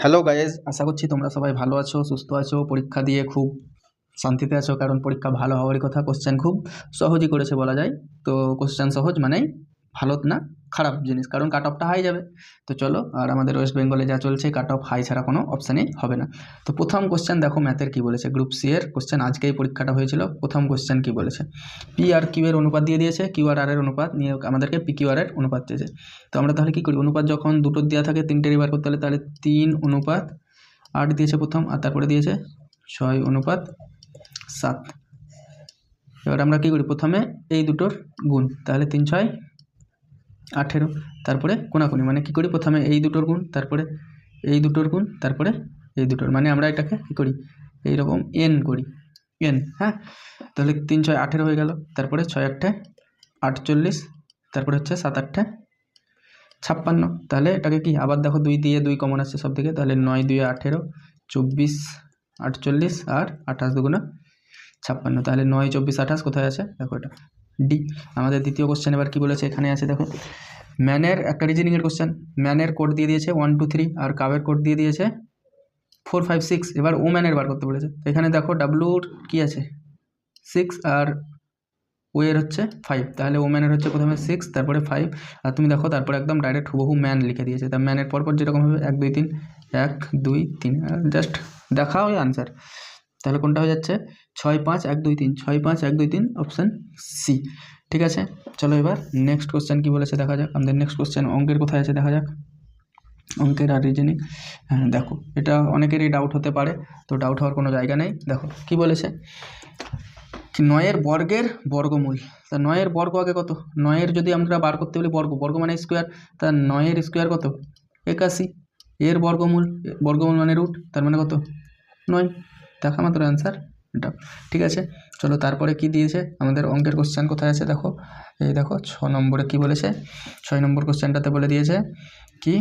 Hello guys, আশা করছি তোমরা সবাই ভালো আছো, সুস্থ আছো, পরীক্ষা দিয়ে খুব শান্তিতে আছো। কারণ পরীক্ষা ভালো হওয়ারই কথা। কোশ্চেন খুব সহজই করেছে বলা যায়। তো কোশ্চেন সহজ মানেই ভালো না খারাপ জিনিস, কারণ কাট অফটা হাই যাবে। তো চলো, আর আমাদের ওয়েস্ট বেঙ্গলে যা চলছে, কাট অফ হাই ছাড়া কোনো অপশানই হবে না। তো প্রথম কোশ্চেন দেখো, ম্যাথের কী বলেছে, গ্রুপ সি এর কোশ্চেন। আজকেই পরীক্ষাটা হয়েছিল। প্রথম কোশ্চেন কী বলেছে, পি আর কিউ এর অনুপাত দিয়ে দিয়েছে, কিউ আর আর এর অনুপাত নিয়ে আমাদেরকে পি কিউ আর এর অনুপাত দিয়েছে। তো আমরা তাহলে কী করি, অনুপাত যখন দুটোর দেওয়া থাকে তিনটেরই বার করতে হলে, তাহলে 3:8 দিয়েছে প্রথম, আর তারপরে দিয়েছে 6:7। এবার আমরা কী করি, প্রথমে এই দুটোর গুণ, তাহলে 3×6=18। তারপরে কোনাকুনি মানে কী করি, প্রথমে এই দুটোর গুণ, তারপরে এই দুটোর গুণ, তারপরে এই দুটোর, মানে আমরা এটাকে কী করি, এইরকম এন করি, এন। হ্যাঁ, তাহলে 3×6=18 হয়ে গেল। তারপরে 6×8=48, তারপরে হচ্ছে 7×8=56। তাহলে এটাকে কি আবার দেখো, 2 দিয়ে 2 কমন আসছে সব থেকে, তাহলে 9×2=18, 24×48 আর 28×2=56। তাহলে 9, 24, 28 কোথায় আছে দেখো, এটা ডি। আমাদের দ্বিতীয় কোশ্চেন এবার কি বলেছে, এখানে আছে দেখো, ম্যানের একটা রিজনিংয়ের কোশ্চেন। ম্যানের কোড দিয়ে দিয়েছে 1, 2, 3, আর কাবের কোড দিয়ে দিয়েছে 4, 5, 6। এবার ও ম্যানের বার করতে বলেছে। তো এখানে দেখো ডাব্লুর কি আছে 6, আর ও এর হচ্ছে 5। তাহলে ও ম্যানের হচ্ছে প্রথমে 6, তারপরে 5, আর তুমি দেখো তারপরে একদম ডাইরেক্ট হুবহু ম্যান লিখে দিয়েছে। তা ম্যানের পরপর যেরকম হবে 1, 2, 3, 1, 2, 3, জাস্ট দেখা হয় আনসার। তাহলে কোনটা হয়ে যাচ্ছে 6, 5, 1, 2, 3, 6, 5, 1, 2, 3, অপশান সি। ঠিক আছে, চলো এবার নেক্সট কোশ্চেন কী বলেছে দেখা যাক। আমাদের নেক্সট কোশ্চেন অঙ্কের কোথায় আছে দেখা যাক, অঙ্কের আর রিজনিং। হ্যাঁ দেখো, এটা অনেকেরই ডাউট হতে পারে, তো ডাউট হওয়ার কোনো জায়গা নেই। দেখো কি বলেছে, 9 বর্গের বর্গমূল। তা 9 বর্গ আগে কত, 9 যদি আমরা বার করতে বলি বর্গ, বর্গ মানে স্কোয়ার, তা 9 স্কোয়ার কত 81, এর বর্গমূল, বর্গমূল মানে রুট, তার মানে কত 9। দেখা মাত্র অ্যান্সার এটা। ঠিক আছে, চলো তারপরে কি দিয়েছে আমাদের অঙ্কের কোশ্চেন কোথায় আছে দেখো, এই দেখো 6 নম্বরে কি বলেছে। 6 নম্বর কোশ্চেনটাতে বলে দিয়েছে কি,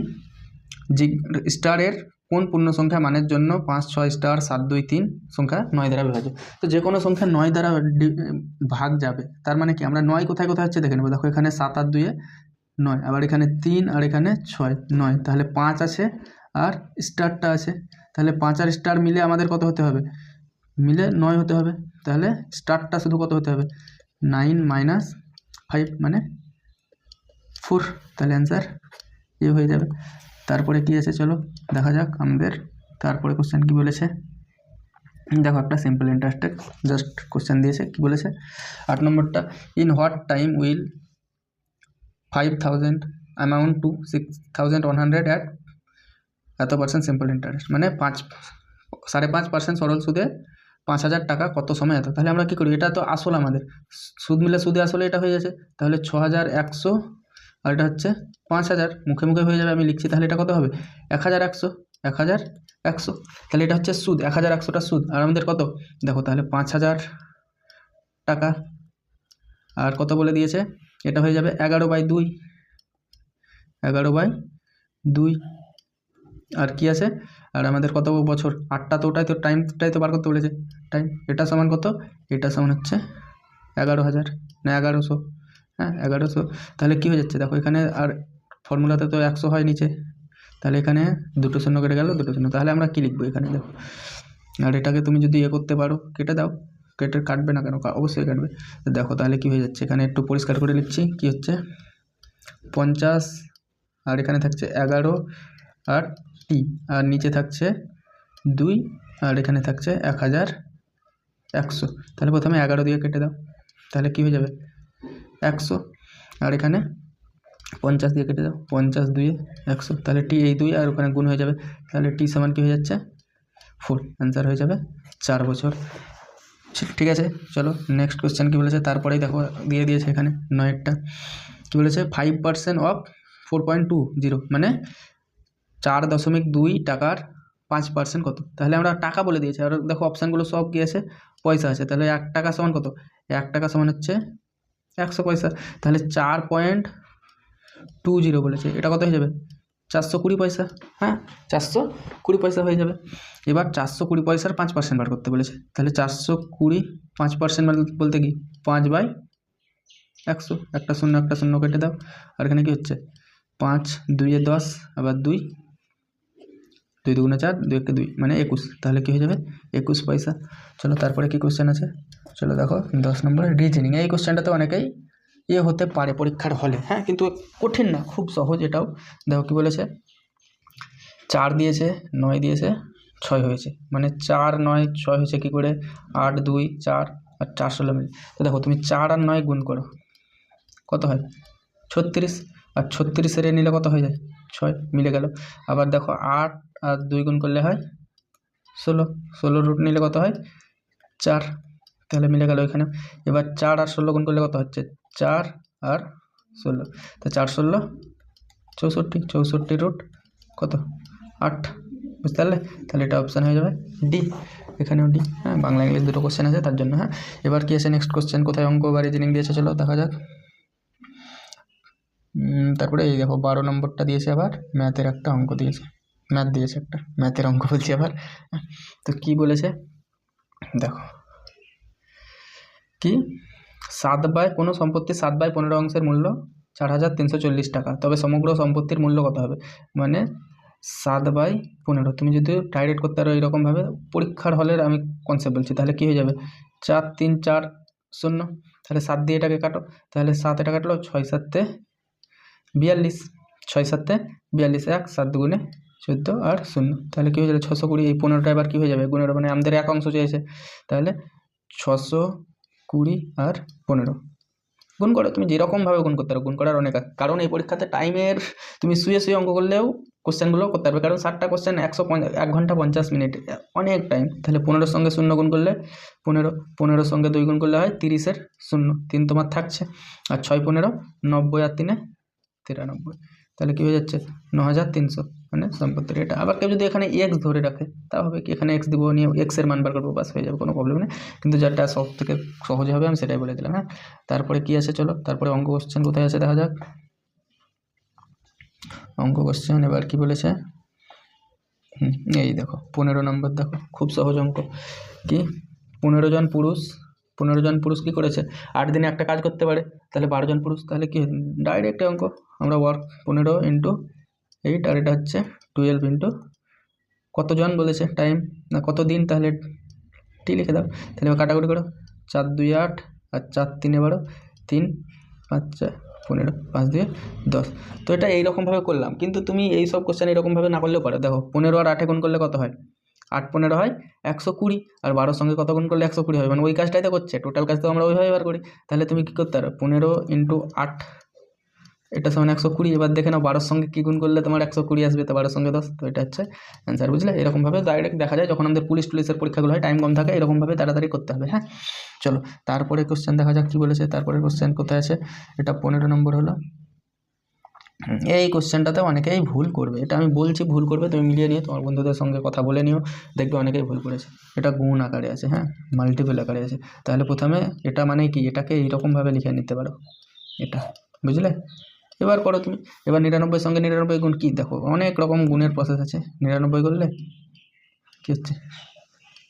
স্টারের কোন পূর্ণ সংখ্যা মানের জন্য 5, 6, স্টার 7, 2, 3 সংখ্যা 9 দ্বারা বিভাজ্য। তো যে কোনো সংখ্যা 9 দ্বারা ভাগ যাবে, তার মানে কি আমরা 9 কোথায় কোথায় হচ্ছে দেখে নেবো। দেখো এখানে 7 আর 2 9, আবার এখানে 3 আর এখানে 6, 9, তাহলে 5 আছে আর স্টারটা আছে। তাহলে 5 আর স্টার মিলে আমাদের কত হতে হবে, মিলে 9 হতে হবে। তাহলে স্টারটা শুধু কত হতে হবে, 9 - 5 মানে 4। তাহলে অ্যান্সার এ হয়ে যাবে। তারপরে কি আছে চলো দেখা যাক আমাদের তারপরে কোশ্চেন কি বলেছে। দেখো একটা সিম্পল ইন্টারেস্টেড জাস্ট কোশ্চেন দিয়েছে, কি বলেছে 8 নম্বরটা, in what time will 5,000 amount two 6,100 at এত % সিম্পল ইন্টারেস্ট, মানে 5.5% সরল সুদে 5,000 টাকা কত সময় এত। তাহলে আমরা কী করি, এটা তো আসল, আমাদের সুদ মিলে সুদে আসলে এটা হয়ে যাচ্ছে। তাহলে 6,100 আর এটা হচ্ছে 5,000, মুখে মুখে হয়ে যাবে, আমি লিখছি। তাহলে এটা কত হবে 1,100, 1,100। তাহলে এটা হচ্ছে সুদ, 1,100টা সুদ, আর আমাদের কত দেখো, তাহলে 5,000 টাকা, আর কত বলে দিয়েছে, এটা হয়ে যাবে 11/2, 11/2। আর কি আছে, আর আমাদের কত বছর 8টা, তো ওটাই তো টাইমটাই তো বার করতে বলেছে। টাইম এটা সমান কত, এটা সমান হচ্ছে 11,000 না 1100, হ্যাঁ 1100। তাহলে কী হয়ে যাচ্ছে দেখো, এখানে আর ফর্মুলাতে তো 100 হয় নিচে, তাহলে এখানে 2 শূন্য কেটে গেল, 2 শূন্য। তাহলে আমরা কী লিখবো এখানে দেখো, আর এটাকে তুমি যদি করতে পারো, কেটে দাও, কেটে কাটবে না কেন, অবশ্যই কাটবে। তো দেখো তাহলে কী হয়ে যাচ্ছে, এখানে একটু পরিষ্কার করে লিখছি, কি হচ্ছে 50, আর এখানে থাকছে 11 আর টি, আর নিচে থাকছে 2, আর এখানে থাকছে 1,100। তাহলে প্রথমে 11 দিয়ে কেটে দাও, তাহলে কী হয়ে যাবে 100, আর এখানে 50 দিয়ে কেটে দাও, 50 2 100, তাহলে টি এই 2 আর ওখানে গুণ হয়ে যাবে। তাহলে টি সমান কী হয়ে যাচ্ছে 4, অ্যান্সার হয়ে যাবে 4 বছর। ঠিক আছে, চলো নেক্সট কোশ্চেন কী বলেছে। তারপরেই দেখো দিয়ে দিয়েছে এখানে 9টা, কী বলেছে 5% অফ 4.20, মানে 4.2 টাকার 5% কত। তাহলে আমরা টাকা বলে দিয়েছি, আর দেখো অপশানগুলো সব কী আছে, পয়সা আছে। তাহলে 1 টাকা সমান কত, 1 টাকা সমান হচ্ছে 100 পয়সা। তাহলে 4.20 বলেছে, এটা কত হয়ে যাবে 420 পয়সা। হ্যাঁ 420 পয়সা হয়ে যাবে। এবার 420 পয়সার 5% বার করতে বলেছে। তাহলে 420 5% বলতে কি 5/100, একটা শূন্য কেটে দাও, আর এখানে কি হচ্ছে 5 2 10, আবার 2 2 দুগুণে 4, 2 একে 2 মানে 21, তাহলে কী হয়ে যাবে 21 পয়সা। চলো তারপরে কী কোশ্চেন আছে, চলো দেখো 10 নম্বরে রিজনিং। এই কোশ্চেনটাতে অনেকেই হতে পারে পরীক্ষার হলে, হ্যাঁ, কিন্তু কঠিন না, খুব সহজ এটাও। দেখো কী বলেছে, 4 দিয়েছে, 9 দিয়েছে, 6 হয়েছে, মানে 4, 9, 6 হয়েছে কী করে, 8, 2, 4 আর 4 16 মিলে। তো দেখো তুমি 4 আর 9 গুণ করো, কত হয় 36, আর 36 নিলে কত হয়ে যায় 6, মিলে গেল। আবার দেখো 8 আর 2 গুণ করলে হয় 16, 16 রুট নিলে কত হয় 4, তাহলে মিলে গেল এখানে। এবার 4 আর 16 গুণ করলে কত হচ্ছে 4 আর 16, তো 4 16 64, 64 রুট কত 8, বুঝতে পারলে। তাহলে এটা অপশান হয়ে যাবে ডি, এখানেও ডি। হ্যাঁ, বাংলা ইংলিশ দুটো কোশ্চেন আছে তার জন্য। হ্যাঁ, এবার কি আছে নেক্সট কোশ্চেন, কোথায় অঙ্ক বা রিজনিং দিয়েছে চলো দেখা যাক। তারপরে এই দেখো 12 নম্বরটা দিয়েছে, আবার ম্যাথের একটা অঙ্ক দিয়েছে, ম্যাথ দিয়েছে একটা, ম্যাথের অঙ্ক বলছি আবার। তো কি বলেছে দেখো, কি 7/, কোনো সম্পত্তির 7/15 অংশের মূল্য 4,340 টাকা, তবে সমগ্র সম্পত্তির মূল্য কত হবে, মানে 7/15। তুমি যদি ডাইরেক্ট করতে পারো এইরকমভাবে, পরীক্ষার হলের আমি কনসেপ্ট বলছি, তাহলে কী হয়ে যাবে 4 3 4 0, তাহলে 7 দিয়ে এটাকে কাটো, তাহলে 7 এটা কাটলো, 6 7 42, 6 7 42, 1 7 দুগুণে 14 আর 0, তাহলে কী হয়ে যাবে 620। এই 15টা এবার কী হয়ে যাবে গুণের, মানে আমাদের এক অংশ চেয়েছে, তাহলে 620 আর 15 গুণ করো। তুমি যেরকমভাবে গুণ করতে পারো, গুণ করার অনেক, কারণ এই পরীক্ষাতে টাইমের, তুমি শুয়ে অঙ্ক করলেও কোশ্চেনগুলো করতে পারবে, কারণ 60টা কোশ্চেন 1 ঘন্টা 50 মিনিট, অনেক টাইম। তাহলে 15 সঙ্গে 0 গুণ করলে 15, 15 সঙ্গে 2 গুণ করলে হয় 30-এর 0, 3 তোমার থাকছে, আর 6 15 90 আর 3 93, তাহলে কী হয়ে যাচ্ছে 9,300, মানে সম্পত্তির এটা। আবার কেউ যদি এখানে এক্স ধরে রাখে, তা হবে কি এখানে এক্স দিব, নিয়ে এক্সের মান বার করবো, বাস হয়ে যাবে, কোনো প্রবলেম নেই। কিন্তু যেটা সব থেকে সহজ হবে আমি সেটাই বলে দিলাম। হ্যাঁ, তারপরে কি আছে চলো, তারপরে অঙ্ক কোশ্চেন কোথায় আছে দেখা যাক। অঙ্ক কোশ্চেন এবার কি বলেছে, এই দেখো 15 নম্বর, দেখো খুব সহজ অঙ্ক। কি 15 জন পুরুষ কী করেছে, 8 দিনে একটা কাজ করতে পারে, তাহলে 12 জন পুরুষ, তাহলে কি ডাইরেক্ট অঙ্ক, আমরা ওয়ার্ক 15 × 8, আর এটা হচ্ছে 12 × কতজন বলেছে টাইম না কত দিন, তাহলে টি লিখে দাও, তাহলে কাটাকুটি করো, 4 2 8 আর 4 3 12, 3 5 4 15, 5 2 10। তো এটা এইরকমভাবে করলাম, কিন্তু তুমি এই সব কোশ্চেন এইরকমভাবে না করলেও পারো। দেখো 15 আর 8 গুণ করলে কত হয়, 8 15 হয় 120, আর 12 সঙ্গে কত গুণ করলে 120 হয়, মানে ওই কাজটাই তো করছে, টোটাল কাজ তো আমরা ওইভাবে বার করি। তাহলে তুমি কী করতে পারো 15 × 8, এটা সমান 120। এবার দেখে নাও 12 সঙ্গে কী গুণ করলে তোমার 120 আসবে, তো 12 সঙ্গে 10, তো এটা হচ্ছে অ্যান্সার, বুঝলে। এরকমভাবে ডাইরেক্ট দেখা যায় যখন আমাদের পুলিশের পরীক্ষাগুলো হয়, টাইম কম থাকে, এরকমভাবে তাড়াতাড়ি করতে হবে। হ্যাঁ, চলো তারপরে কোশ্চেন দেখা যাক কী বলেছে। তারপরে কোশ্চেন কোথায় আছে, এটা 15 নম্বর হলো। এই কোশ্চেনটাতে অনেকেই ভুল করবে, এটা আমি বলছি ভুল করবে, তুমি মিলিয়ে নিও, তোমার বন্ধুদের সঙ্গে কথা বলে নিও, দেখবে অনেকেই ভুল করেছে। এটা গুণ আকারে আছে, হ্যাঁ, মাল্টিপল আকারে আছে। তাহলে প্রথমে এটা মানে কি, এটাকে এইরকমভাবে লিখে নিতে পারো, এটা, বুঝলে। এবার করো তুমি, এবার 99 সঙ্গে 99 গুণ, কি দেখো অনেক রকম গুণের প্রসেস আছে। 99 করলে কী হচ্ছে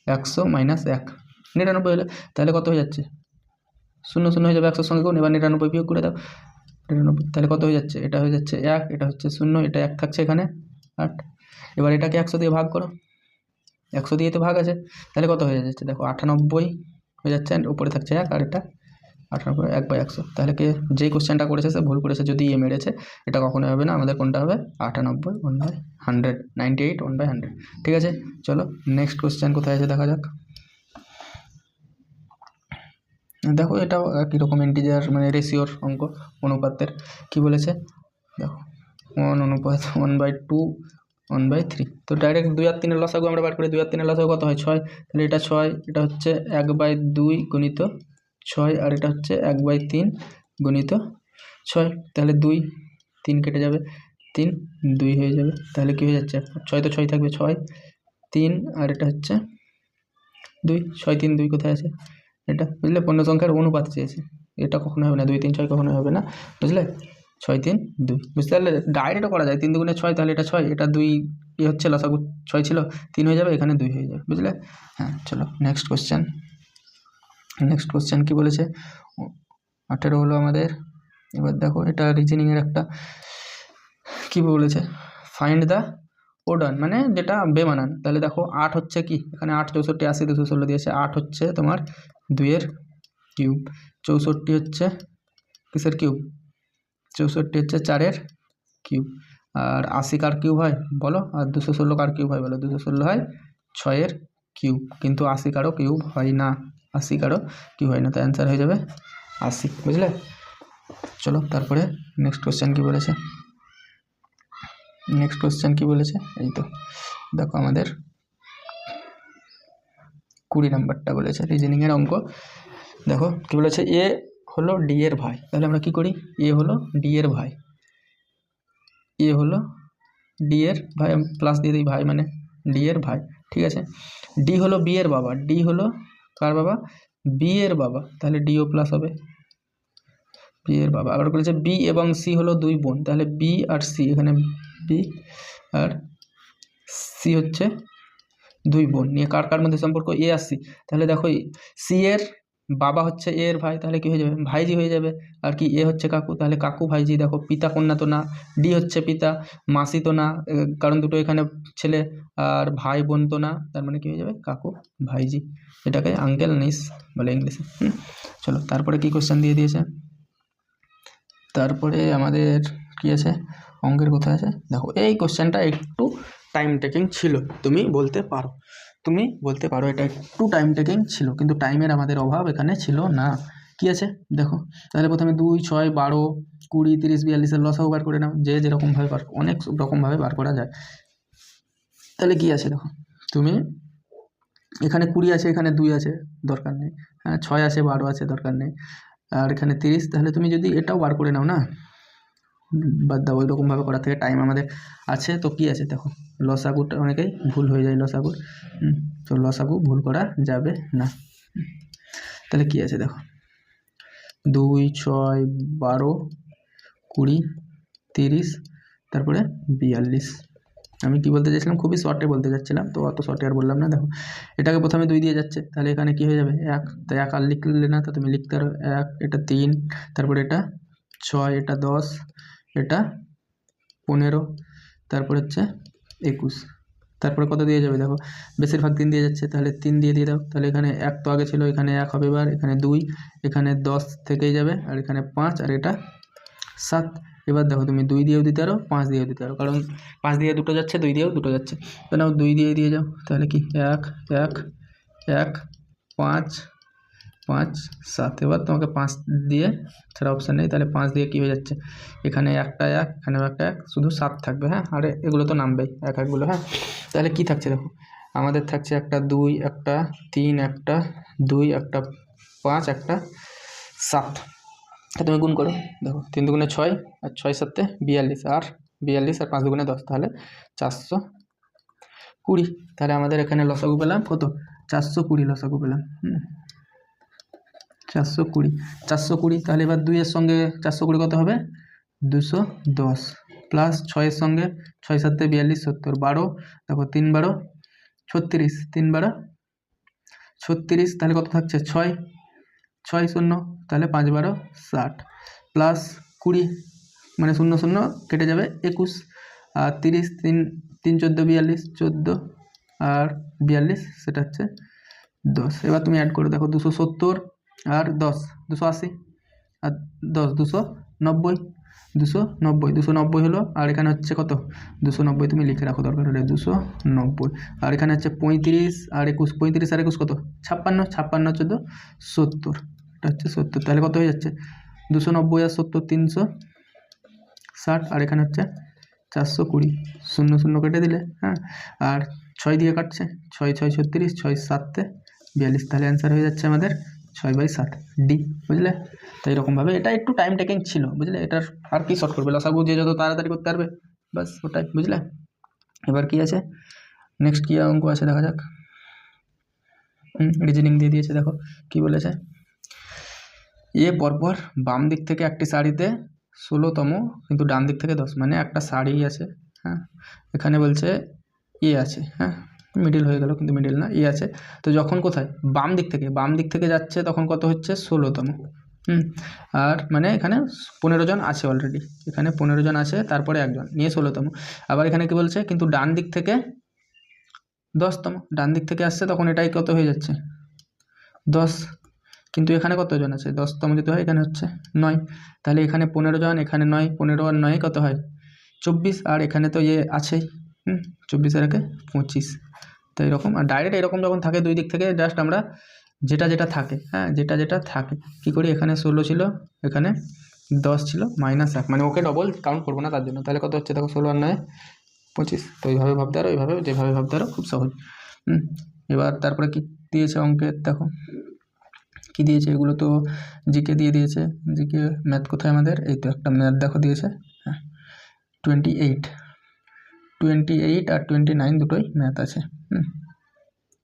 100 - 1, 99 হলে তাহলে কত হয়ে যাচ্ছে 0 0 হয়ে যাবে 100 সঙ্গে গুণ। এবার 99 বিয়োগ করে দাও, 99, তাহলে কত হয়ে যাচ্ছে, এটা হয়ে যাচ্ছে 1, এটা হচ্ছে 0, এটা 1 থাকছে এখানে 8। এবার এটাকে 100 দিয়ে ভাগ করো, 100 দিয়ে তো ভাগ আছে, তাহলে কত হয়ে যাচ্ছে দেখো 98 হয়ে যাচ্ছে, উপরে থাকছে 1, আর এটা 98, 1/100। তাহলে কে যেই কোশ্চেনটা করেছে সে ভুল করেছে, যদি মেরেছে, এটা কখনোই হবে না, আমাদের কোনটা হবে 98 1/100, 98 1/100। ঠিক আছে, চলো নেক্সট কোশ্চেন কোথায় আছে দেখা যাক। দেখো এটাও একই রকম ইন্টিজার, মানে রেশিওর অঙ্ক, অনুপাতের। কি বলেছে দেখো 1 অনুপাত 1/2 1/3। তো ডাইরেক্ট 2 আর 3-এর লসাগু আমরা বার করি, 2 আর 3-এর লসাগু কত হয় 6, তাহলে এটা 6, এটা হচ্ছে 1/2 গুণিত 6, আর এটা হচ্ছে 1/3 গুণিত 6, তাহলে 2 3 কেটে যাবে, 3 2 হয়ে যাবে, তাহলে কী হয়ে যাচ্ছে 6 তো 6 থাকবে, 6 3, আর এটা হচ্ছে 2, 6 3 2 কোথায় আছে এটা, বুঝলে। পূর্ণ সংখ্যার অনুপাত চেয়েছে, এটা কখনো হবে না, 2 3 6 কখনো হবে না, বুঝলে। 6 3 2, বুঝতে পারলে, ডাইরেক্টও করা যায়, 3 2 6, তাহলে এটা 6, এটা 2 কী হচ্ছে লসাগু 6 ছিল, 3 হয়ে যাবে, এখানে 2 হয়ে যাবে, বুঝলে। হ্যাঁ, চলো নেক্সট কোশ্চেন কী বলেছে 18 হলো আমাদের। এবার দেখো এটা রিজনিংয়ের একটা, কী বলেছে, ফাইন্ড দ্য ওডান মানে যেটা বেমানান। তাহলে দেখো 8 হচ্ছে কি, এখানে 8 64 80 216 দিয়েছে, 8 হচ্ছে তোমার 2-এর কিউব, 64 হচ্ছে কিসের কিউব, 64 হচ্ছে 4-এর কিউব, আর 80 কার কিউব হয় বলো, আর 216 কার কিউব হয় বলো, 216 হয় 6-এর কিউব, কিন্তু 80 কারও কিউব হয় না, 80 কারও কিউব হয় না, তো অ্যান্সার হয়ে যাবে 80, বুঝলে। চলো তারপরে নেক্সট কোশ্চেন কি বলেছে, নেক্সট কোশ্চেন কি বলেছে, এই তো দেখো আমাদের 20 নাম্বারটা বলেছে রিজনিংয়ের অঙ্ক। দেখো কি বলেছে, এ হলো ডি এর ভাই, তাহলে আমরা কি করি, এ হলো ডি এর ভাই, এ হলো ডি এর ভাই, প্লাস দিয়ে দিই ভাই মানে ডি এর ভাই, ঠিক আছে। ডি হলো বি এর বাবা, ডি হলো কার বাবা, বি এর বাবা, তাহলে ডিও প্লাস হবে বি এর বাবা। আবার বলেছে বি এবং সি হলো 2 বোন, তাহলে বি আর সি, এখানে বি আর সি হচ্ছে 2 বোন, নিয়ে কার কার মধ্যে সম্পর্ক, এ আর সি, তাহলে দেখো সি এর বাবা হচ্ছে এ এর ভাই, তাহলে কি হয়ে যাবে, ভাইজি হয়ে যাবে, আর কি এ হচ্ছে কাকু, তাহলে কাকু ভাইজি। দেখো পিতা কন্যা তো না, ডি হচ্ছে পিতা, মাসি তো না, কারণ দুটো এখানে ছেলে, আর ভাই বোন তো না, তার মানে কি হয়ে যাবে, কাকু ভাইজি, এটাকে আঙ্কেল নিস বলে ইংলিশে। চলো তারপরে কি কোশ্চেন দিয়ে দিয়েছে, তারপরে আমাদের কি আছে, অঙ্কের কোথায় আছে, দেখো এই কোশ্চেনটা একটু টাইম টেকিং ছিল, তুমি বলতে পারো, তুমি বলতে পারো এটা একটু টাইম টেকিং ছিল, কিন্তু টাইমের আমাদের অভাব এখানে ছিল না। কি আছে দেখো, তাহলে প্রথমে 2, 6, 12, 20, 30, 42-এর লসাগু বার করে নাও, যে যেরকমভাবে অনেক রকমভাবে বার করা যায়। তাহলে কি আছে দেখো, তুমি এখানে 20 আছে, এখানে 2 আছে, দরকার নেই, হ্যাঁ 6 আছে, 12 আছে, দরকার নেই, আর এখানে 30, তাহলে তুমি যদি এটাও বার করে নাও না, বাদ দাও, ওই রকমভাবে করা থেকে টাইম আমাদের আছে। তো কি আছে দেখো, লসাগুটা অনেকেই ভুল হয়ে যায় লসাগুর, তো লসাগু ভুল করা যাবে না। তাহলে কি আছে দেখো, 2, 6, 12, 20, 30, তারপরে 42। আমি কি বলতে চাইছিলাম, খুবই শর্টে বলতে চাচ্ছিলাম, তো অত শর্টে আর বললাম না। দেখো এটাকে প্রথমে 2 দিয়ে যাচ্ছে, তাহলে এখানে কি হয়ে যাবে 1, তাই 1 আর লিখলে না, তো তুমি লিখতে পারো 1, এটা 3, তারপরে এটা 6, এটা 10, এটা 15, তারপর হচ্ছে 21, তারপরে কত দিয়ে যাবে দেখো, বেশিরভাগ 3 দিয়ে যাচ্ছে, তাহলে 3 দিয়ে দাও, তাহলে এখানে 1 তো আগে ছিল, এখানে 1 হবে, এবার এখানে 2, এখানে 10 থেকেই যাবে, আর এখানে 5, আর এটা 7। এবার দেখো তুমি 2 দিয়েও দিতে পারো, 5 দিয়েও দিতে পারো, কারণ 5 দিয়ে দুটো যাচ্ছে, 2 দিয়েও দুটো যাচ্ছে, তো নাও 2 দিয়ে যাও, তাহলে কি 1, 1, 1, 5, 5, 7। এবার তোমাকে 5 দিয়ে ছাড়া অপশান নেই, তাহলে 5 দিয়ে কী হয়ে যাচ্ছে, এখানে একটা 1, এখানেও একটা 1, শুধু 7 থাকবে, হ্যাঁ, আর এগুলো তো নামবেই 1 1গুলো, হ্যাঁ। তাহলে কি থাকছে দেখো, আমাদের থাকছে একটা 2, একটা 3, একটা 2, একটা 5, একটা 7। তুমি গুণ করো, দেখো 3 দুগুণে 6, আর 6 7 42, আর 42, আর 5 দুগুণে 10, তাহলে 420। তাহলে আমাদের এখানে লসাগু পেলাম কত, 420 লসাগু পেলাম, 420, 420। তাহলে এবার 2-এর সঙ্গে 420 কত হবে, 210, প্লাস 6-এর সঙ্গে 6 7 42 70, 12, দেখো 3 12 36, 3 12 36, তাহলে কত থাকছে 6, 6 0, তাহলে 5 12 60, প্লাস 20 মানে 0 0 কেটে যাবে 21, আর 30, 3 3 14 42, 14 আর 42, সেটা হচ্ছে 10। এবার তুমি অ্যাড করে দেখো, 270 আর 10 280, আর 10 290, 290 হলো, আর এখানে হচ্ছে কত 290, তুমি লিখে রাখো দরকার হলে 290, আর এখানে হচ্ছে 35 আর 21, 35 আর 21 কত 56, 56 14 70, এটা হচ্ছে 70, তাহলে কত হয়ে যাচ্ছে 290 আর 70 360, আর এখানে হচ্ছে 420, 0 0 কেটে দিলে, হ্যাঁ, আর 6 দিয়ে কাটছে, 6 6 36, 6 7 42, তাহলে অ্যান্সার হয়ে যাচ্ছে আমাদের 6/7 ডি, বুঝলে। তো এইরকমভাবে এটা একটু টাইম টেকিং ছিল, বুঝলে, এটার আর কি শর্ট করবে, লসাগু যে যত তাড়াতাড়ি করতে পারবে, বাস ওটাই, বুঝলে। এবার কি আছে, নেক্সট কী অঙ্ক আছে দেখা যাক, রিজনিং দিয়ে দিয়েছে, দেখো কি বলেছে, এ পরপর বাম দিক থেকে একটি শাড়িতে 16তম, কিন্তু ডান দিক থেকে 10, মানে একটা শাড়ি আছে, হ্যাঁ, এখানে বলছে এ আছে, হ্যাঁ, মিডিল হয়ে গেল, কিন্তু মিডিল না, এ আছে, তো যখন কোথায় বাম দিক থেকে যাচ্ছে, তখন কত হচ্ছে 16তম, আর মানে এখানে 15 জন আছে অলরেডি, এখানে 15 জন আছে, তারপরে একজন নিয়ে 16তম। আবার এখানে কি বলছে, কিন্তু ডান দিক থেকে 10তম, ডান দিক থেকে আসছে, তখন এটাই কত হয়ে যাচ্ছে 10, কিন্তু এখানে কতজন আছে 10তম যদি হয় এখানে হচ্ছে 9, তাহলে এখানে 15 জন, এখানে 9, 15 আর 9 কত হয় 24, আর এখানে তো ইয়ে আছেই 24 আর 25। তো এরকম, আর ডাইরেক্ট এরকম যখন থাকে দুই দিক থেকে জাস্ট আমরা যেটা যেটা থাকে, হ্যাঁ যেটা যেটা থাকে কী করি, এখানে 16 ছিল, এখানে 10 ছিল, -1, মানে ওকে ডবল কাউন্ট করবো না তার জন্য। তাহলে কত হচ্ছে দেখো 16 আর 9 25। তো ওইভাবে ভাবতে পারো, এইভাবে যেভাবে ভাবতে পারো, খুব সহজ। এবার তারপরে কি দিয়েছে অঙ্কের দেখো, কি দিয়েছে, এগুলো তো জিকে দিয়ে দিয়েছে, জিকে ম্যাথ কোথায় আমাদের, এই তো একটা ম্যাথ দেখো দিয়েছে, হ্যাঁ 28 আর 29 দুটোই ম্যাথ আছে।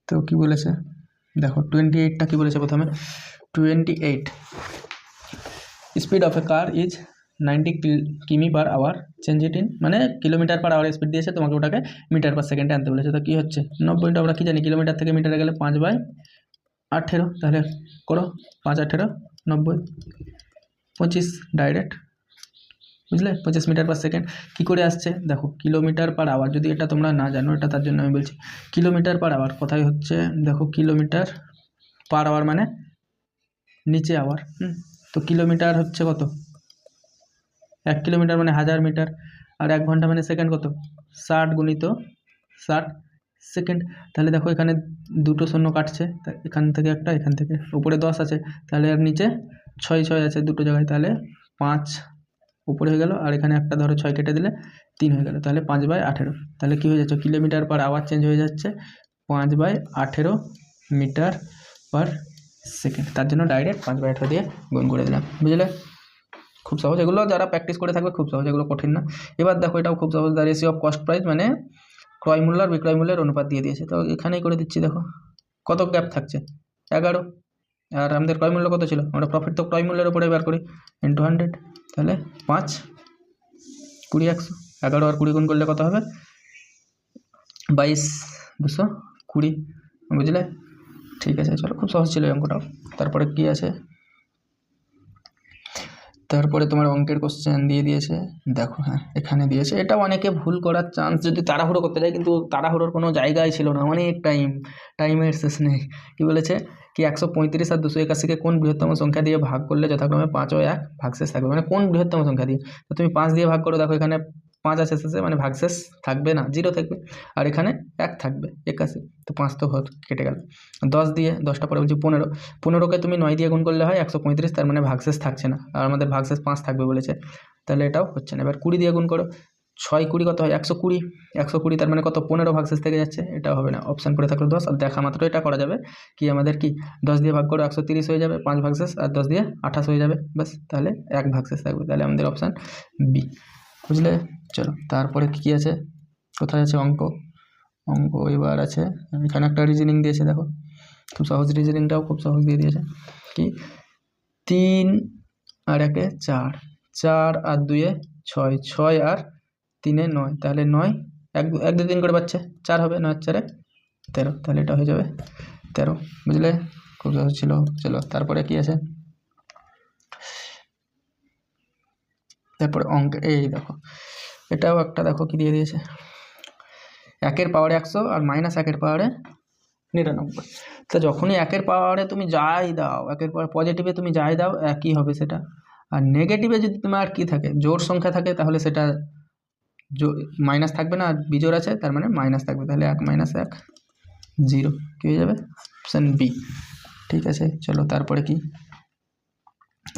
তো কি বলেছে দেখো, 28টা কি বলেছে প্রথমে, 28 speed of a car is 90 কিমি/আওয়ার, চেঞ্জ ইট ইন, মানে কিলোমিটার/আওয়ার স্পিড দিয়েছে, তোমাকে ওটাকে মিটার/সেকেন্ডে আনতে বলেছে। তো কী হচ্ছে 90টা আমরা কি জানি, কিলোমিটার থেকে মিটারে গেলে 5/18, তাহলে করো 5×18 90, 25 ডাইরেক্ট, বুঝলে 25 মিটার/সেকেন্ড। কী করে আসছে দেখো, কিলোমিটার/আওয়ার, যদি এটা তোমরা না জানো, এটা তার জন্য আমি বলছি, কিলোমিটার/আওয়ার কোথায় হচ্ছে দেখো, কিলোমিটার/আওয়ার মানে নিচে আওয়ার, তো কিলোমিটার হচ্ছে কত, 1 কিলোমিটার মানে 1000 মিটার, আর 1 ঘন্টা মানে সেকেন্ড কত 60 গুণিত 60 সেকেন্ড। তাহলে দেখো এখানে দুটো শূন্য কাটছে, এখান থেকে একটা, এখান থেকে, উপরে 10 আছে, তাহলে আর নিচে 6 আছে দুটো জায়গায়, তাহলে 5 উপরে হয়ে গেল, আর এখানে একটা ধরো 6 কেটে দিলে 3 হয়ে গেল, তাহলে 5/18। তাহলে কী হয়ে যাচ্ছে, কিলোমিটার/আওয়ার চেঞ্জ হয়ে যাচ্ছে 5/18 মিটার/সেকেন্ড, তার জন্য ডাইরেক্ট 5/18 দিয়ে গুণ করে দিলাম, বুঝলে খুব সহজ। এগুলো যারা প্র্যাকটিস করে থাকবে খুব সহজ, এগুলো কঠিন না। এবার দেখো এটাও খুব সহজ, the ratio of cost price, মানে ক্রয় মূল্য আর বিক্রয় মূল্যের অনুপাত দিয়ে দিয়েছে। তো এখানেই করে দিচ্ছি, দেখো কত গ্যাপ থাকছে 11, আর আমাদের ক্রয় মূল্য কত ছিল, আমরা প্রফিট তো ক্রয় মূল্যের উপরে বার করি, × 100, তাহলে 5 20 100, 11 আর 20 গুণ করলে কত হবে 22 220, বুঝলে ঠিক আছে। চলো, খুব সহজ ছিল এই অঙ্কটাও। তারপরে কি আছে, তারপরে তোমার অঙ্কের কোশ্চেন দিয়ে দিয়েছে দেখো, হ্যাঁ এখানে দিয়েছে, এটা অনেকে ভুল করার চান্স যদি তাড়াহুড়ো করতে যায়, কিন্তু তাড়াহুড়োর কোনো জায়গায় ছিল না, অনেক টাইমের শেষ নেই। কি বলেছে কি 135 আর 281কে কোন বৃহত্তম সংখ্যা দিয়ে ভাগ করলে যথাক্রমে 5 ও 1 ভাগশেষ থাকবে, মানে কোন বৃহত্তম সংখ্যা দিয়ে। তো তুমি 5 দিয়ে ভাগ করো, দেখো এখানে 5 আছে শেষে, মানে ভাগশেষ থাকবে না, 0 থাকবে, আর এখানে 1 থাকবে 81, তো 5 তো কেটে গেল। 10 দিয়ে, 10টা পরে বলছি 15কে তুমি 9 দিয়ে গুণ করলে হয় 135, তার মানে ভাগশেষ থাকছে না, আর আমাদের ভাগশেষ 5 থাকবে বলেছে, তাহলে এটাও হচ্ছে না। এবার 20 দিয়ে গুণ করো, 6 20 কত হয় 120, তার মানে কত 15 ভাগশেষ থেকে যাচ্ছে, এটাও হবে না, অপশান করে থাকলো 10, আর দেখা মাত্র এটা করা যাবে কি, আমাদের কি 10 দিয়ে ভাগ করো 130 হয়ে যাবে, 5 ভাগশেষ, আর 10 দিয়ে 28 হয়ে যাবে, ব্যাস, তাহলে 1 ভাগশেষ থাকবে, তাহলে আমাদের অপশান বি, বুঝলে। চলো তারপরে কী আছে, কোথায় আছে অঙ্ক এবার আছে, এখানে একটা রিজনিং দিয়েছে, দেখো খুব সহজ, রিজনিংটাও খুব সহজ দিয়ে দিয়েছে, কি 3 আর 1 4, 4 আর 2 6, 6 আর 3 9, তাহলে 9 1 2 3 করে পাচ্ছে 4 হবে, 9 4 13, তাহলে এটা হয়ে যাবে 13, বুঝলে খুব সহজ ছিল। চলো তারপরে কি আছে, তারপরে অঙ্ক এই দেখো, এটাও একটা দেখো কি দিয়ে দিয়েছে, 1 এর পাওয়ারে 100 আর -1 এর পাওয়ারে 99। তো যখনই 1 এর পাওয়ারে তুমি যাই দাও, 1 এর পাওয়ার পজিটিভে তুমি যাই দাও একই হবে সেটা, আর নেগেটিভে যদি তোমার কি থাকে জোড় সংখ্যা থাকে, তাহলে সেটা মাইনাস থাকবে না, আর বিজোড় আছে তার মানে মাইনাস থাকবে, তাহলে 1 - 1 0, কী হয়ে যাবে অপশান বি, ঠিক আছে। চলো তারপরে কি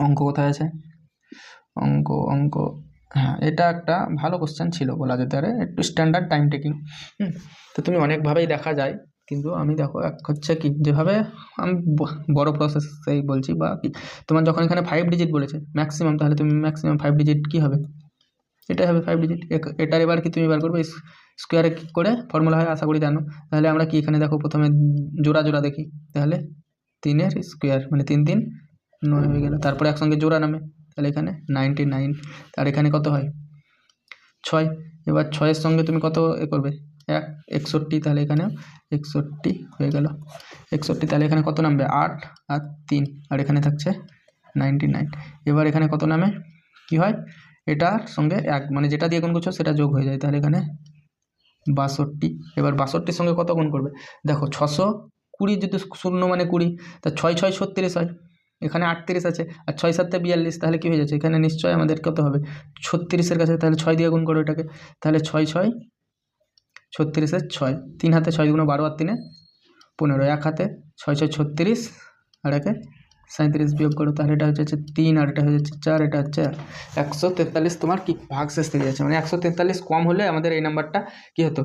অঙ্ক কোথায় আছে, অঙ্ক হ্যাঁ এটা একটা ভালো কোশ্চেন ছিল বলা যেতে পারে, একটু স্ট্যান্ডার্ড টাইম টেকিং। তো তুমি অনেকভাবেই দেখা যায়, কিন্তু আমি দেখো এক হচ্ছে কি, যেভাবে আমি বড় প্রসেসেই বলছি, বা কি তোমার যখন এখানে 5 ডিজিট বলেছে ম্যাক্সিমাম, তাহলে তুমি ম্যাক্সিমাম 5 ডিজিট কী হবে, এটাই হবে 5 ডিজিট। এটার এবার কি তুমি বার করবে স্কোয়ারে কী করে ফর্মুলা হয়, আশা করি জানো। তাহলে আমরা কি এখানে দেখো প্রথমে জোড়া দেখি, তাহলে 3 এর স্কোয়ার মানে 3 3 9 হয়ে গেল, তারপরে একসঙ্গে জোড়া নামে, তাহলে এখানে 99, আর এখানে কত হয় 6, এবার 6-এর সঙ্গে তুমি কত করবে 61, তাহলে এখানে 61 হয়ে গেল 61, তাহলে এখানে কত নামবে 8 আর 3, আর এখানে থাকছে 99। এবার এখানে কত নামে কি হয়, এটার সঙ্গে এক মানে যেটা দিয়ে গুণ করছো সেটা যোগ হয়ে যায়, তাহলে এখানে 62। এবার 62-র সঙ্গে কত গুণ করবে, দেখো 620 যদি শূন্য মানে 20, তা 6 6 36 হয়, এখানে 38 আছে, আর 6 7 42, তাহলে কী হয়ে যাচ্ছে এখানে নিশ্চয়ই আমাদের কত হবে 36-এর কাছে, তাহলে 6 দিয়ে গুণ করো এটাকে, তাহলে 6 6 36-এর 6, 3 হাতে 6 গুণ 12 আর 3 15, এক হাতে 6 6 36 আর একে 37 বিয়োগ করো, তাহলে এটা হচ্ছে 3 আর এটা হয়ে যাচ্ছে 4, এটা হচ্ছে 143 তোমার কি ভাগশেষ থেকে যাচ্ছে, মানে 143 কম হলে আমাদের এই নাম্বারটা কী হতো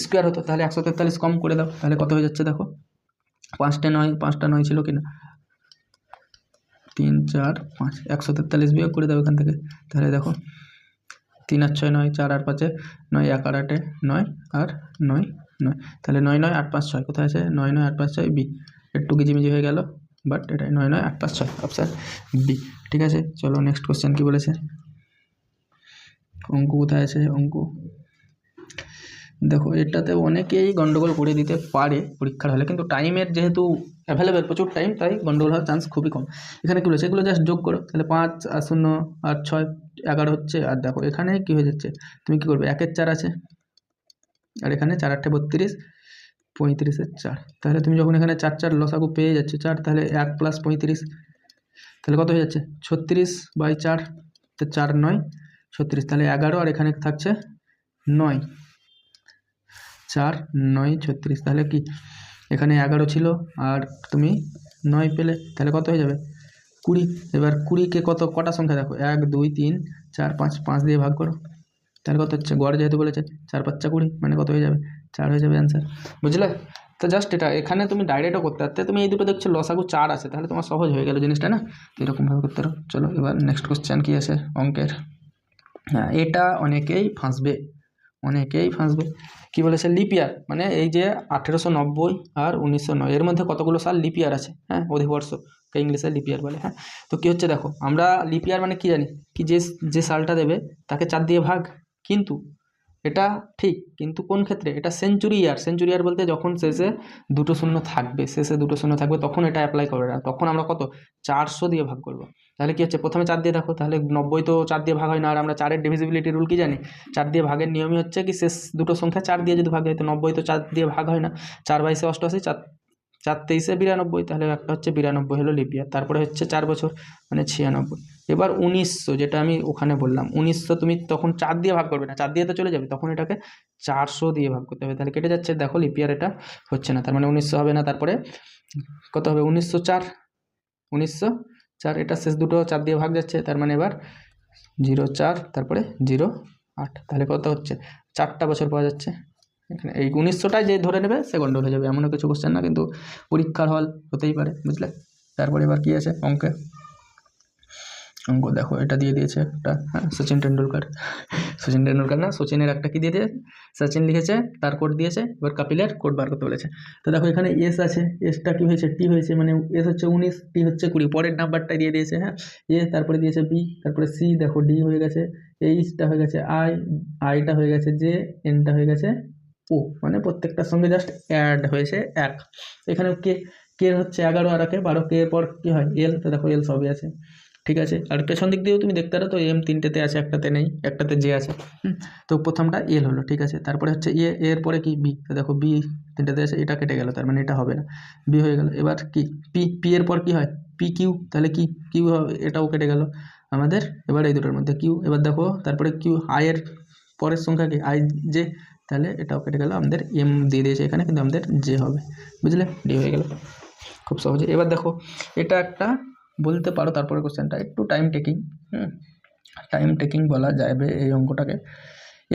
স্কোয়ার হতো, তাহলে 143 কম করে দাও, তাহলে কত হয়ে যাচ্ছে দেখো 5টা 9 ছিল কিনা, 3 4 5, 143 বিয়োগ করে দাও এখান থেকে, তাহলে দেখো 3 আর 6 9, 4 আর 5 9, 1 আর 8 9 আর 9 9, তাহলে 9 9 8 5 6 কোথায় আছে 9 9 8 5 6 বি, একটু গিজিমিজি হয়ে গেল, বাট এটা 9 9 8 5 6 অপশান বি। ঠিক আছে, চলো নেক্সট কোশ্চেন কী বলেছে, অঙ্ক কোথায় আছে, অঙ্ক দেখো এটাতে অনেকেই গন্ডগোল করে দিতে পারে পরীক্ষার হলে, কিন্তু টাইমের যেহেতু অ্যাভেলেবেল প্রচুর টাইম, তাই গন্ডগোল হওয়ার চান্স খুবই কম। এখানে কী বলেছে, এগুলো জাস্ট যোগ করো, তাহলে 5 আর 0 আর 6 11 হচ্ছে, আর দেখো এখানে কী হয়ে যাচ্ছে, তুমি কী করবে 1 এর 4 আছে, আর এখানে 4 8 32 35-এর 4, তাহলে তুমি যখন এখানে 4 4 লসাগু পেয়ে যাচ্ছে 4, তাহলে 1 + 35, তাহলে কত হয়ে যাচ্ছে 36/4, তো 4 9 36, তাহলে 11, আর এখানে থাকছে 9, 4 9 36, তাহলে কি এখানে 11 ছিল আর তুমি 9 পেলে, তাহলে কত হয়ে যাবে 20। এবার 20-কে কটা সংখ্যা দেখো 1 2 3 4 5, 5 দিয়ে ভাগ করো, তাহলে কত হচ্ছে, গড় যেহেতু বলেছে 4 5 20, মানে কত হয়ে যাবে 4 হয়ে যাবে অ্যান্সার, বুঝলে। তো জাস্ট এটা এখানে তুমি ডাইরেক্টও করতে পারতে, তুমি এই দুটো দেখছো লসাগু 4 আছে, তাহলে তোমার সহজ হয়ে গেল জিনিসটা না, তো এরকমভাবে করতে পারো। চলো এবার নেক্সট কোশ্চেন কী আছে অঙ্কের, হ্যাঁ এটা অনেকেই ফাঁসবে, কী বলেছে লিপ ইয়ার, মানে এই যে 1890 আর 1909 এর মধ্যে কতগুলো সাল লিপ ইয়ার আছে, হ্যাঁ অধিবর্ষকে ইংলিশে লিপ ইয়ার বলে। হ্যাঁ, তো কী হচ্ছে দেখো, আমরা লিপ ইয়ার মানে কী জানি, কি যে সালটা দেবে তাকে 4 দিয়ে ভাগ, কিন্তু এটা ঠিক, কিন্তু কোন ক্ষেত্রে, এটা সেঞ্চুরি ইয়ার বলতে যখন শেষে 2টো শূন্য থাকবে, তখন এটা অ্যাপ্লাই করবে না, তখন আমরা কত 400 দিয়ে ভাগ করব। তাহলে কি হচ্ছে, প্রথমে 4 দিয়ে দেখো, তাহলে 90 তো 4 দিয়ে ভাগ হয় না, আর আমরা 4-এর ডিভিজিবিলিটি রুল কি জানি, 4 দিয়ে ভাগের নিয়মই হচ্ছে কি শেষ দুটো সংখ্যা 4 দিয়ে যদি ভাগ হয়, তো 90 তো 4 দিয়ে ভাগ হয় না, 4 22 88, 4 4 23 92, তাহলে একটা হচ্ছে 92 হলো লিপ ইয়ার, তারপরে হচ্ছে 4 বছর মানে 96। এবার 1900, যেটা আমি ওখানে বললাম 1900, তুমি তখন 4 দিয়ে ভাগ করবে না, 4 দিয়ে তো চলে যাবে, তখন এটাকে 400 দিয়ে ভাগ করতে হবে, তাহলে কেটে যাচ্ছে, দেখো লিপ ইয়ার এটা হচ্ছে না, তার মানে 1900 হবে না, তারপরে কত হবে 1904, এটা শেষ দুটো 4 দিয়ে ভাগ যাচ্ছে, তার মানে এবার 04, তারপরে 08, তাহলে কত হচ্ছে 4টা বছর পাওয়া যাচ্ছে এখানে। এই 1900টাই যে ধরে নেবে সে গন্ডগোল হয়ে যাবে, এমনও কিছু কোশ্চেন না, কিন্তু পরীক্ষার হল হতেই পারে, বুঝলে। তারপরে এবার কী আছে অঙ্ক দেখো এটা দিয়ে দিয়েছে একটা, হ্যাঁ সচিন টেন্ডুলকার না, সচিনের একটা কী দিয়ে দিয়েছে, সচিন লিখেছে তার কোড দিয়েছে, এবার কপিলের কোড বার করতে বলেছে। তো দেখো এখানে এস আছে, এসটা কী হয়েছে টি হয়েছে, মানে এস হচ্ছে 19, টি হচ্ছে 20, পরের নাম্বারটা দিয়ে দিয়েছে, হ্যাঁ এ, তারপরে দিয়েছে বি, তারপরে সি, দেখো ডি হয়ে গেছে, এইচটা হয়ে গেছে আইটা হয়ে গেছে জে, এনটা হয়ে গেছে ও, মানে প্রত্যেকটার সঙ্গে জাস্ট অ্যাড হয়েছে 1। এখানে কে হচ্ছে 11 আর 12, কে এর পর কী হয় এল, তো দেখো এল সবই আছে, ঠিক আছে। আর পেছন দিক দিয়েও তুমি দেখতে পারো, তো এম 3টেতে আছে, একটাতে নেই, একটাতে জে আছে, তো প্রথমটা এল হলো, ঠিক আছে। তারপরে হচ্ছে এর পরে কি বি, তো দেখো বি 3টেতে আছে, এটা কেটে গেল, তার মানে এটা হবে না, বি হয়ে গেল। এবার কি পি এর পর কি হয় পি কিউ, তাহলে কিউ হবে, এটাও কেটে গেল আমাদের। এবার এই দুটোর মধ্যে কিউ, এবার দেখো তারপরে কিউ, আই এর পরের সংখ্যা কি আই জে, তাহলে এটাও কেটে গেল, আমাদের এম দিয়ে দিয়েছে এখানে, কিন্তু আমাদের জে হবে, বুঝলে, ডি হয়ে গেল খুব সহজে। এবার দেখো এটা একটা বলতে পারো, তারপরে কোশ্চেনটা একটু টাইম টেকিং বলা যাবে এই অঙ্কটাকে।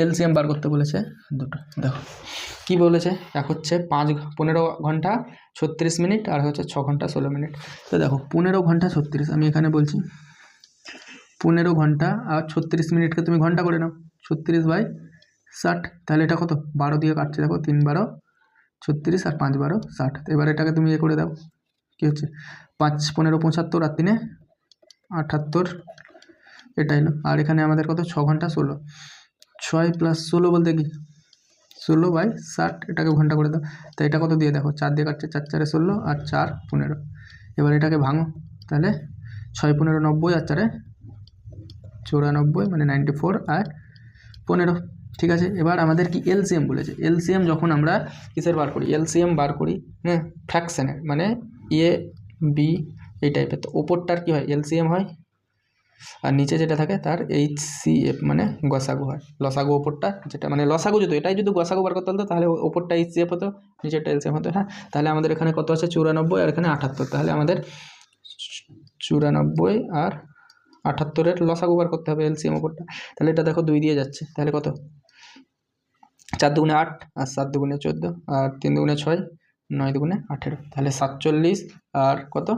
এলসিএম বার করতে বলেছে দুটো, দেখো কি বলেছে, এক হচ্ছে 15 ঘন্টা 36 মিনিট, আর হচ্ছে 6 ঘন্টা 16 মিনিট। তো দেখো 15 ঘন্টা 36, আমি এখানে বলছি 15 ঘন্টা আর 36 মিনিটকে তুমি ঘন্টা করে নাও, 36/60, তাহলে এটা কত 12 দিয়ে কাটছে, দেখো 3 12 36 আর 5 12 60। এবার এটাকে তুমি করে দাও, কী হচ্ছে 5 15 75 আর 3 78, এটা এলো। আর এখানে আমাদের কত 6 ঘন্টা 16, 6 + 16 বলতে কি 16/60, এটাকে ঘন্টা করে দাও, তো এটা কত দিয়ে দেখো 4 দিয়ে কাটছে, 4 4 16 আর 4 15। এবার এটাকে ভাঙো, তাহলে 6 15 90 আর 4 94 মানে 94 আর 15। ঠিক আছে, এবার আমাদের কি এলসিএম বলেছে। এলসিএম যখন আমরা কিসের বার করি, এলসিএম বার করি হ্যাঁ ফ্র্যাকশনের, মানে এ বি এই টাইপের, তো ওপরটার কি হয় এলসিএম হয় আর নিচে যেটা থাকে তার HCF মানে গসাগু হয়। লসাগু ওপরটা যেটা মানে লসাগু যদি এটাই যদি গসাগু বার করতে হতো তাহলে ওপরটা HCF হতো, নিচেরটা এলসিএম হতো। হ্যাঁ, তাহলে আমাদের এখানে কত আছে 94 আর এখানে 78, তাহলে আমাদের 94 আর 78-এর লসাগু বার করতে হবে এলসিএম ওপরটা। তাহলে এটা দেখো 2 দিয়ে যাচ্ছে, তাহলে কত 4 দুগুণে 8 আর 7 দুগুণে 14 আর 3 দুগুণে 6 9 দুগুণে 18, তাহলে 47 আর কত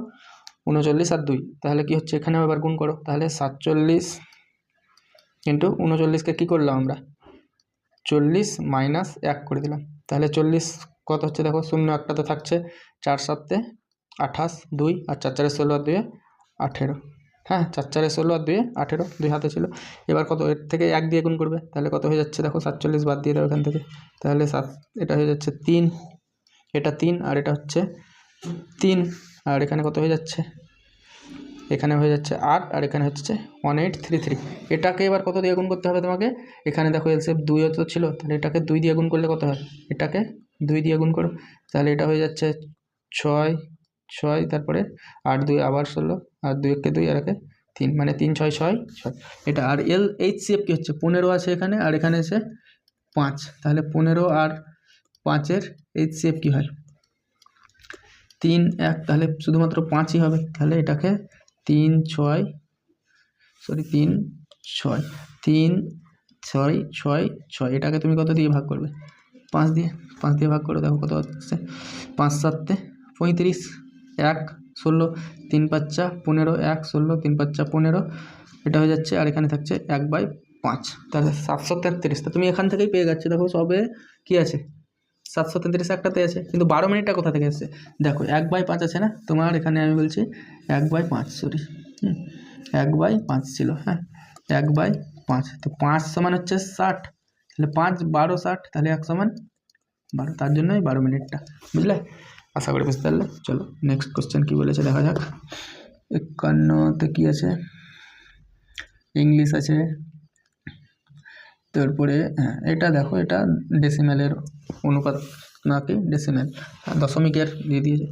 39 আর 2, তাহলে কি হচ্ছে এখানে আবার গুণ করো, তাহলে 47 ইন্টু 39কে কী করলাম আমরা 40 মাইনাস 1 করে দিলাম, তাহলে 40 কত হচ্ছে দেখো 0 একটা তো থাকছে, 4 7 28 2 আর 4 4 16 আর 2 18। হ্যাঁ 4 4 16 আর 2 18, 2 হাতে ছিল। এবার কত এর থেকে 1 দিয়ে গুণ করবে, তাহলে কত হয়ে যাচ্ছে দেখো 47 বাদ দিয়ে দাও এখান থেকে, তাহলে 7 এটা হয়ে যাচ্ছে 3, এটা 3 আর এটা হচ্ছে 3 আর এখানে কত হয়ে যাচ্ছে, এখানে হয়ে যাচ্ছে 8 আর এখানে হচ্ছে 1833। এটাকে এবার কত দিয়ে গুণ করতে হবে তোমাকে, এখানে দেখো এলসিএম 2 তো ছিল, তাহলে এটাকে 2 দিয়ে গুণ করলে কত হয়, এটাকে 2 দিয়ে গুণ করো, তাহলে এটা হয়ে যাচ্ছে 6 6 তারপরে 8 2 আবার 16 আর 2 1 2 আর 1 3 মানে 3 6 6 6 এটা। আর HCF কি হচ্ছে 15 আছে এখানে আর এখানে আছে 5, তাহলে 15 আর 5-এর HCF কি হয় 3 1, তাহলে শুধুমাত্র 5ই হবে, তাহলে এটাকে 3 6 6 এটাকে তুমি কত দিয়ে ভাগ করবে 5 দিয়ে ভাগ করো, দেখো কত হচ্ছে 5 7 35 1 16 3 5 15 1 16 3 5 15 এটা হয়ে যাচ্ছে, আর এখানে থাকছে 1/5, তাহলে 733। তা তুমি এখান থেকেই পেয়ে যাচ্ছে, দেখো সবে কি আছে 733 একটাতে আছে, কিন্তু 12 মিনিটটা কোথা থেকে এসছে দেখো 1/5 আছে না তোমার, এখানে আমি বলছি 1/5 সরি 1/5 ছিল। হ্যাঁ 1/5, তো 5 সমান হচ্ছে 60, তাহলে 5 12 60, তাহলে 1 সমান 12, তার জন্যই 12 মিনিটটা, বুঝলে। আশা করি বুঝতে পারলে। চলো নেক্সট কোশ্চেন কী বলেছে দেখা যাক। 51তে কী আছে, ইংলিশ আছে, তারপরে হ্যাঁ এটা দেখো এটা ডেসিমেলের অনুপাত নাকি ডেসিমেল, দশমিকের দিয়ে দিয়েছে।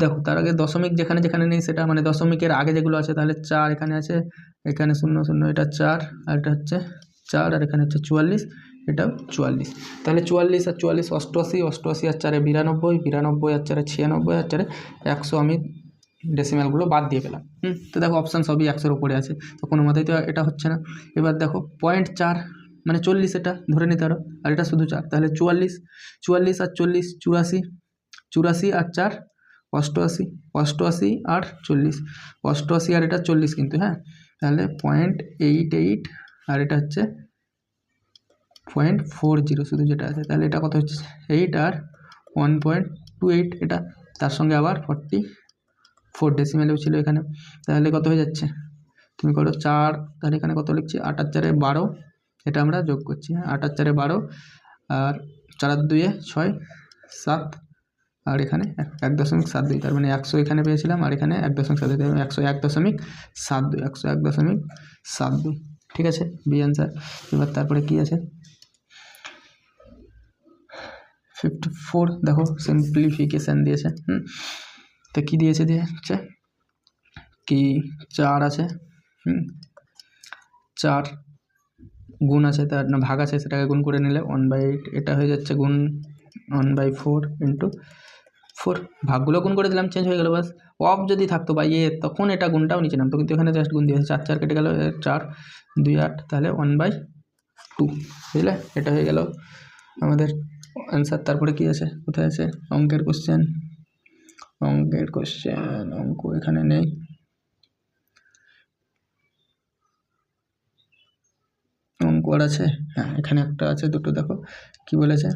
দেখো তার আগে দশমিক যেখানে যেখানে নেই সেটা মানে দশমিকের আগে যেগুলো আছে, তাহলে 4 এখানে আছে, এখানে 0 0 এটা 4 আর এটা হচ্ছে 4 আর এখানে হচ্ছে 44, এটাও 44, তাহলে 44 আর 44 88 88 আর 4 92 92 আর 4 96 আর 4 100 আমি ডেসিমেলগুলো বাদ দিয়ে পেলাম। তো দেখো অপশান সবই 100-এর উপরে আছে, তো কোনো মতেই তো এটা হচ্ছে না। এবার দেখো 0.4 মানে 40, এটা ধরে নিতে পারো, আর এটা শুধু 4, তাহলে 44 44 আর 40 84 84 আর 4 88 88 আর 40 88 আর এটা 40 কিন্তু, হ্যাঁ তাহলে 0.88 আর এটা হচ্ছে 0.40 শুধু যেটা আছে, তাহলে এটা কত হচ্ছে 8 আর 1.28, এটা তার সঙ্গে আবার 44 ডেসিমেলেও ছিল এখানে, তাহলে কত হয়ে যাচ্ছে তুমি করো 4, তাহলে এখানে কত লিখছি 8 আর 4 12, এটা আমরা যোগ করছি, 8 আর 4 12 আর 4 আর 2 6 7 আর এখানে 1.72, তার মানে 100 এখানে পেয়েছিলাম আর এখানে 1.72, 101.72 101.72, ঠিক আছে বি অ্যান্সার। এবার তারপরে কি আছে 54, দেখো সিম্পলিফিকেশান দিয়েছে। তো কী দিয়েছে হচ্ছে কি 4 আছে 4 গুণ আছে তার না ভাগ আছে, সেটাকে গুণ করে নিলে 1/8, এটা হয়ে যাচ্ছে গুণ 1/4 ইন্টু 4, ভাগগুলো গুণ করে দিলাম চেঞ্জ হয়ে গেল বাস। অফ যদি থাকতো বা তখন এটা গুণটাও নিচে নামতো, কিন্তু এখানে জাস্ট গুণ দিয়েছে, 4 4 কেটে গেল 4 2 8, তাহলে 1/2, বুঝলে। এটা হয়ে গেল আমাদের অ্যান্সার। তারপরে কি আছে কোথায় আছে অঙ্কের কোশ্চেন, অঙ্ক এখানে নেই, অঙ্ক আর আছে হ্যাঁ এখানে একটা আছে দুটো, দেখো কি বলেছে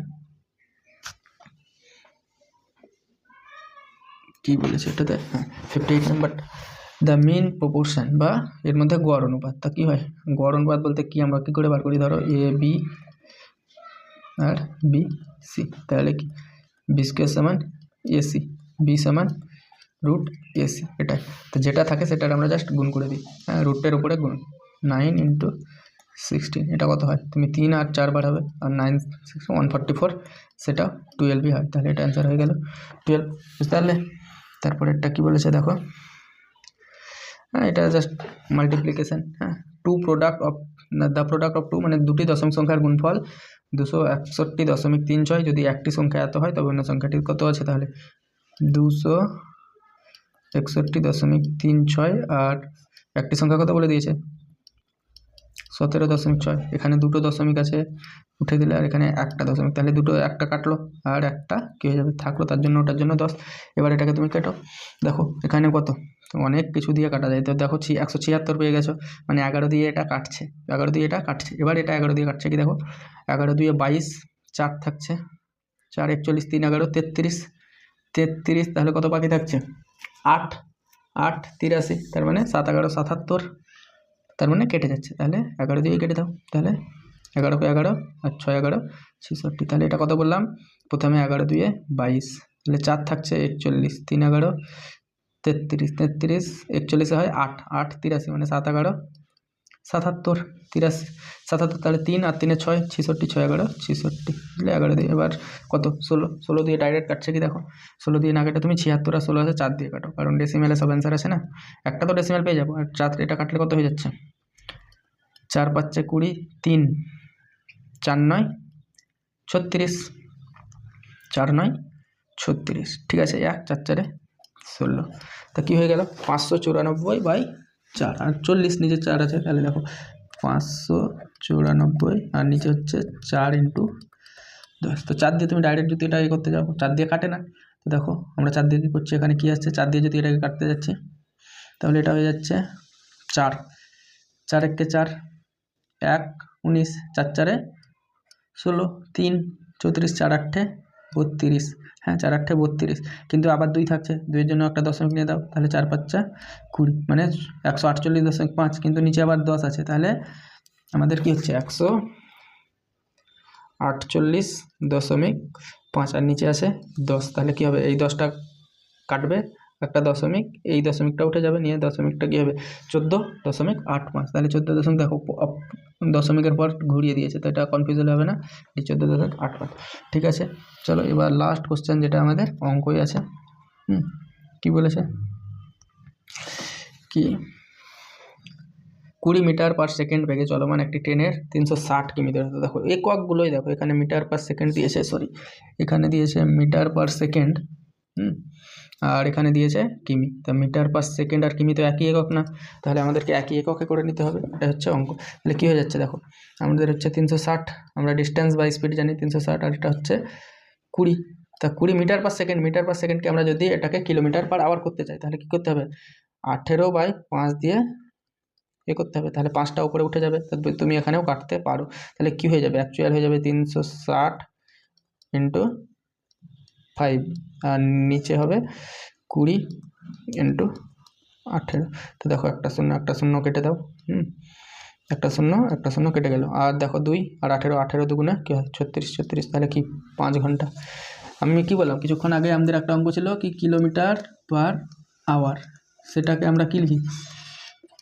এটাতে, হ্যাঁ 58 নাম্বার, দ্য মিন প্রপোর্শন বা এর মধ্যে গড় অনুপাত। তা কী হয় গড় অনুপাত বলতে কি আমরা কী করে বার করি, ধরো AB আর BC, তাহলে কি B² সমান AC, B সমান রুট এসি, এটাই। তো যেটা থাকে সেটার আমরা জাস্ট গুণ করে দিই, হ্যাঁ, রুটের উপরে গুণ। 9 × 16, এটা কত হয়? তুমি 3 আর 4 বাড়াবে, আর 9 6 144, সেটা 12ই হয়। তাহলে এটা অ্যান্সার হয়ে গেল 12, বুঝতে পারলে? তারপরে এটা কী বলেছে দেখো, হ্যাঁ, এটা জাস্ট মাল্টিপ্লিকেশন। হ্যাঁ, দ্য প্রোডাক্ট অফ টু মানে দুটি দশমিক সংখ্যার গুণফল 261.36। যদি একটি সংখ্যা এত হয় তবে অন্য সংখ্যাটি কত আছে? তাহলে 261.36, আর একটি সংখ্যা কত বলে দিয়েছে? 17.6। এখানে দুটো দশমিক আছে, উঠে দিলে, আর এখানে একটা দশমিক, তাহলে দুটো একটা কাটলো আর একটা কী হয়ে যাবে? থাকলো, তার জন্য ওটার জন্য 10। এবার এটাকে তুমি কেটো, দেখো এখানে কত, অনেক কিছু দিয়ে কাটা যায়। তো দেখো 176 পেয়ে গেছো, মানে 11 দিয়ে এটা কাটছে, 11 দিয়ে এটা কাটছে। এবার এটা 11 দিয়ে কাটছে কি দেখো, 11 দিয়ে 22, 4 থাকছে, 4 41, 3 11 33, 33, তাহলে কত বাকি থাকছে? 8, 8 83, তার মানে 7 11 77, তার মানে কেটে যাচ্ছে। তাহলে 11 দিয়ে কেটে দাও, তাহলে 11 × 11 আর 6 11 66। তাহলে এটা কত বললাম? প্রথমে 11 দিয়ে 22, তাহলে 4 থাকছে 41, 3 11 33, 33 41 হয় 8, 8 83, মানে 7 11 77, 83 77, তাহলে 3 আর 3 6 66, 6 11 66, তাহলে 11 দিয়ে। এবার কত? 16, 16 দিয়ে ডাইরেক্ট কাটছে কি দেখো, 16 দিয়ে না কেটে তুমি 76 আর 16 আছে 4 দিয়ে কাটো, কারণ ডেসিমেলে সব অ্যান্সার আছে না, একটা তো ডেসিমেল পেয়ে যাবো। আর 4 এটা কাটলে কত হয়ে যাচ্ছে? 4 5 20, 3 4 9 36, 4 9 36, ঠিক আছে। 1 4 4 16, তা কী হয়ে গেল? 594/4, আর 40 নিচে 4 আছে, তাহলে দেখো 594, আর নিচে হচ্ছে 4 × 10। তো 4 দিয়ে তুমি ডাইরেক্ট যদি এটা করতে যাও, 4 দিয়ে কাটে না। তো দেখো আমরা 4 দিয়ে কী করছি, এখানে কী আসছে? 4 দিয়ে যদি এটাকে কাটতে যাচ্ছি, তাহলে এটা হয়ে যাচ্ছে 4, 4 1 4, 1 19, 4 4 16, 3 34, 4 8 32, হ্যাঁ, 4 8 32, কিন্তু আবার 2 থাকছে, 2-এর জন্য একটা দশমিক নিয়ে দাও, তাহলে 4 5 20, মানে 148.5, কিন্তু নিচে আবার 10 আছে, তাহলে আমাদের কি হচ্ছে? 148.5, আর নিচে আছে 10, তাহলে কী হবে? এই 10টা কাটবে, একটা দশমিক, এই দশমিকটা উঠে যাবে, নিয়ে দশমিকটা কী হবে? 14.85, তাহলে 14 দেখো দশমিকের পর ঘুরিয়ে দিয়েছে, তো এটা কনফিউজ হলে হবে না, এই 14.85। ঠিক আছে, চলো এবার লাস্ট কোশ্চেন, যেটা আমাদের অঙ্কই আছে। কি বলেছে? কি 20 মিটার/সেকেন্ড বেগে চলমান একটি ট্রেনের 360 কিমি দূরত্ব। দেখো এককগুলোই দেখো, এখানে মিটার/সেকেন্ড দিয়েছে, এখানে দিয়েছে মিটার/সেকেন্ড, আর এখানে দিয়েছে কিমি। তা মিটার/সেকেন্ড আর কিমি তো একই একক না, তাহলে আমাদেরকে একই এককে করে নিতে হবে, এটা হচ্ছে অঙ্ক। তাহলে কী হয়ে যাচ্ছে দেখো, আমাদের হচ্ছে 360, আমরা ডিস্টেন্স বাই স্পিড জানি 360, আর এটা হচ্ছে 20। তা 20 মিটার/সেকেন্ড, মিটার/সেকেন্ডকে আমরা যদি এটাকে কিলোমিটার/আওয়ার করতে চাই, তাহলে কী করতে হবে? 18/5 দিয়ে করতে হবে, তাহলে 5টা উপরে উঠে যাবে, তুমি এখানেও কাটতে পারো। তাহলে কী হয়ে যাবে? অ্যাকচুয়াল হয়ে যাবে 360 × 5, আর নিচে হবে 20 × 18। তো দেখো একটা শূন্য কেটে দাও, একটা শূন্য কেটে গেল, আর দেখো 2 আর 18 দুগুণে কী হয়? 36, তাহলে কি 5 ঘন্টা। আমি কি বললাম কিছুক্ষণ আগে, আমাদের একটা অঙ্ক ছিল কি কিলোমিটার/আওয়ার, সেটাকে আমরা কী লিখি?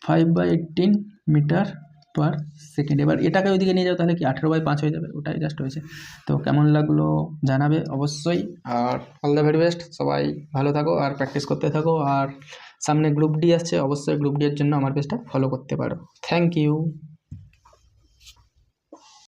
5/18 মিটার/সেকেন্ড। এবার এটাকে ওইদিকে নিয়ে যাও, তাহলে কি 18/5 হয়ে যাবে, ওটাই জাস্ট হয়েছে। তো কেমন লাগলো জানাবে অবশ্যই, আর অল দ্য ভেরি বেস্ট, সবাই ভালো থাকো আর প্র্যাকটিস করতে থাকো, আর সামনে গ্রুপ ডি আসছে, অবশ্যই গ্রুপ ডি এর জন্য আমার পেজটা ফলো করতে পারো। Thank you.